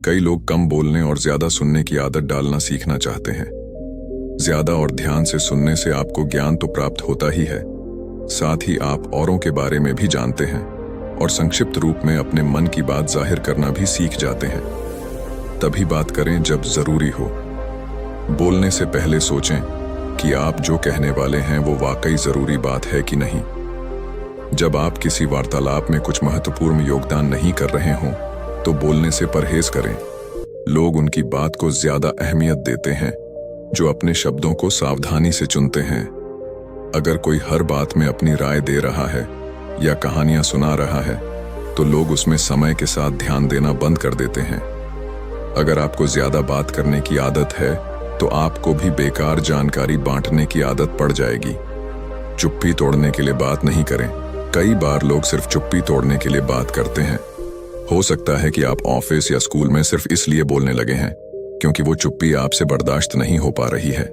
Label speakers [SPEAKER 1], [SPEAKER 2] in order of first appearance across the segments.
[SPEAKER 1] कई लोग कम बोलने और ज्यादा सुनने की आदत डालना सीखना चाहते हैं। ज्यादा और ध्यान से सुनने से आपको ज्ञान तो प्राप्त होता ही है, साथ ही आप औरों के बारे में भी जानते हैं और संक्षिप्त रूप में अपने मन की बात जाहिर करना भी सीख जाते हैं। तभी बात करें जब जरूरी हो। बोलने से पहले सोचें कि आप जो कहने वाले हैं वो वाकई जरूरी बात है कि नहीं। जब आप किसी वार्तालाप में कुछ महत्वपूर्ण योगदान नहीं कर रहे हों तो बोलने से परहेज करें। लोग उनकी बात को ज्यादा अहमियत देते हैं जो अपने शब्दों को सावधानी से चुनते हैं। अगर कोई हर बात में अपनी राय दे रहा है या कहानियां सुना रहा है तो लोग उसमें समय के साथ ध्यान देना बंद कर देते हैं। अगर आपको ज्यादा बात करने की आदत है तो आपको भी बेकार जानकारी बांटने की आदत पड़ जाएगी। चुप्पी तोड़ने के लिए बात नहीं करें। कई बार लोग सिर्फ चुप्पी तोड़ने के लिए बात करते हैं। हो सकता है कि आप ऑफिस या स्कूल में सिर्फ इसलिए बोलने लगे हैं क्योंकि वो चुप्पी आपसे बर्दाश्त नहीं हो पा रही है।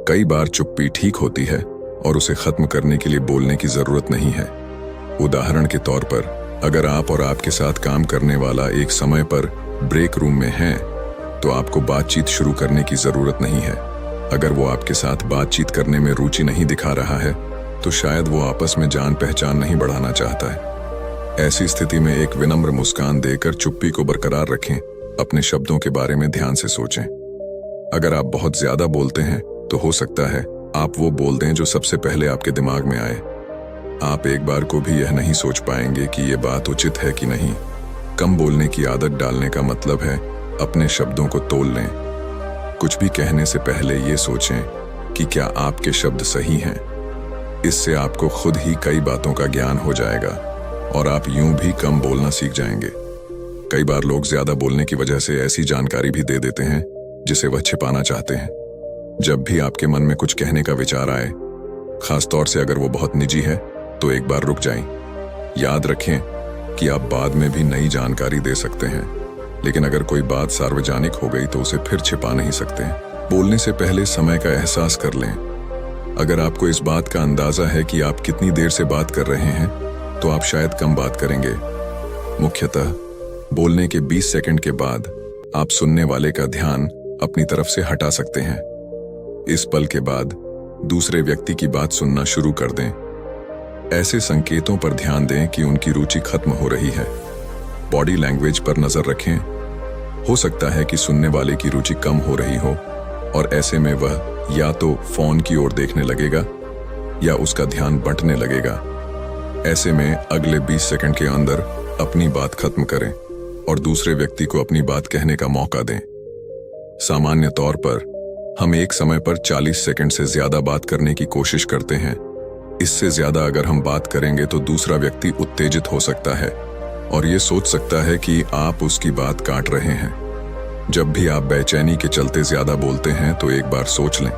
[SPEAKER 1] कई बार चुप्पी ठीक होती है और उसे खत्म करने के लिए बोलने की जरूरत नहीं है। उदाहरण के तौर पर, अगर आप और आपके साथ काम करने वाला एक समय पर ब्रेक रूम में हैं, तो आपको बातचीत शुरू करने की जरूरत नहीं है। अगर वो आपके साथ बातचीत करने में रुचि नहीं दिखा रहा है तो शायद वो आपस में जान पहचान नहीं बढ़ाना चाहता है। ऐसी स्थिति में एक विनम्र मुस्कान देकर चुप्पी को बरकरार रखें। अपने शब्दों के बारे में ध्यान से सोचें। अगर आप बहुत ज्यादा बोलते हैं तो हो सकता है आप वो बोल दें जो सबसे पहले आपके दिमाग में आए। आप एक बार को भी यह नहीं सोच पाएंगे कि ये बात उचित है कि नहीं। कम बोलने की आदत डालने का मतलब है अपने शब्दों को तोल लें। कुछ भी कहने से पहले ये सोचें कि क्या आपके शब्द सही हैं। इससे आपको खुद ही कई बातों का ज्ञान हो जाएगा और आप यूं भी कम बोलना सीख जाएंगे। कई बार लोग ज्यादा बोलने की वजह से ऐसी जानकारी भी दे देते हैं जिसे वह छिपाना चाहते हैं। जब भी आपके मन में कुछ कहने का विचार आए, खास तौर से अगर वो बहुत निजी है, तो एक बार रुक जाएं। याद रखें कि आप बाद में भी नई जानकारी दे सकते हैं, लेकिन अगर कोई बात सार्वजनिक हो गई तो उसे फिर छिपा नहीं सकते। बोलने से पहले समय का एहसास कर लें। अगर आपको इस बात का अंदाजा है कि आप कितनी देर से बात कर रहे हैं तो आप शायद कम बात करेंगे। मुख्यतः बोलने के 20 सेकंड के बाद आप सुनने वाले का ध्यान अपनी तरफ से हटा सकते हैं। इस पल के बाद दूसरे व्यक्ति की बात सुनना शुरू कर दें। ऐसे संकेतों पर ध्यान दें कि उनकी रुचि खत्म हो रही है। बॉडी लैंग्वेज पर नजर रखें। हो सकता है कि सुनने वाले की रुचि कम हो रही हो और ऐसे में वह या तो फोन की ओर देखने लगेगा या उसका ध्यान बंटने लगेगा। ऐसे में अगले 20 सेकंड के अंदर अपनी बात खत्म करें और दूसरे व्यक्ति को अपनी बात कहने का मौका दें। सामान्य तौर पर हम एक समय पर 40 सेकंड से ज्यादा बात करने की कोशिश करते हैं। इससे ज्यादा अगर हम बात करेंगे तो दूसरा व्यक्ति उत्तेजित हो सकता है और ये सोच सकता है कि आप उसकी बात काट रहे हैं। जब भी आप बेचैनी के चलते ज्यादा बोलते हैं तो एक बार सोच लें।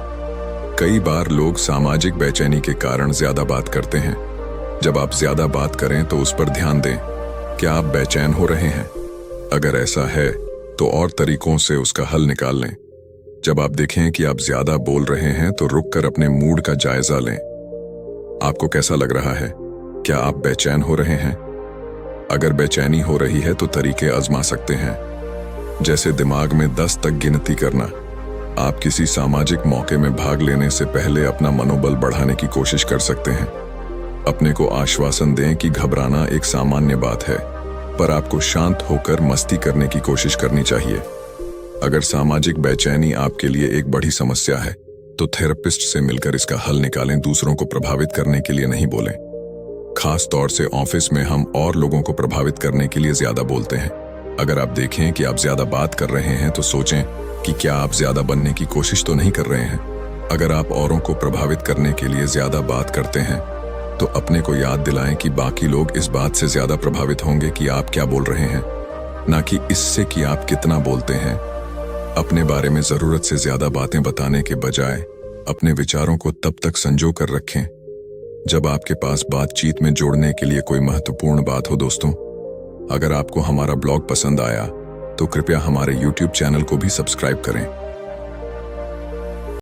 [SPEAKER 1] कई बार लोग सामाजिक बेचैनी के कारण ज्यादा बात करते हैं। जब आप ज्यादा बात करें तो उस पर ध्यान दें। क्या आप बेचैन हो रहे हैं? अगर ऐसा है तो और तरीकों से उसका हल निकाल लें। जब आप देखें कि आप ज्यादा बोल रहे हैं तो रुककर अपने मूड का जायजा लें। आपको कैसा लग रहा है? क्या आप बेचैन हो रहे हैं? अगर बेचैनी हो रही है तो तरीके आजमा सकते हैं, जैसे दिमाग में 10 तक गिनती करना। आप किसी सामाजिक मौके में भाग लेने से पहले अपना मनोबल बढ़ाने की कोशिश कर सकते हैं। अपने को आश्वासन दें कि घबराना एक सामान्य बात है, पर आपको शांत होकर मस्ती करने की कोशिश करनी चाहिए। अगर सामाजिक बेचैनी आपके लिए एक बड़ी समस्या है तो थेरेपिस्ट से मिलकर इसका हल निकालें। दूसरों को प्रभावित करने के लिए नहीं बोलें। खास तौर से ऑफिस में हम और लोगों को प्रभावित करने के लिए ज्यादा बोलते हैं। अगर आप देखें कि आप ज्यादा बात कर रहे हैं तो सोचें कि क्या आप ज्यादा बनने की कोशिश तो नहीं कर रहे हैं। अगर आप औरों को प्रभावित करने के लिए ज्यादा बात करते हैं तो अपने को याद दिलाएं कि बाकी लोग इस बात से ज्यादा प्रभावित होंगे कि आप क्या बोल रहे हैं, ना कि इससे कि आप कितना बोलते हैं। अपने बारे में जरूरत से ज्यादा बातें बताने के बजाय अपने विचारों को तब तक संजो कर रखें जब आपके पास बातचीत में जोड़ने के लिए कोई महत्वपूर्ण बात हो। दोस्तों, अगर आपको हमारा ब्लॉग पसंद आया तो कृपया हमारे YouTube चैनल को भी सब्सक्राइब करें।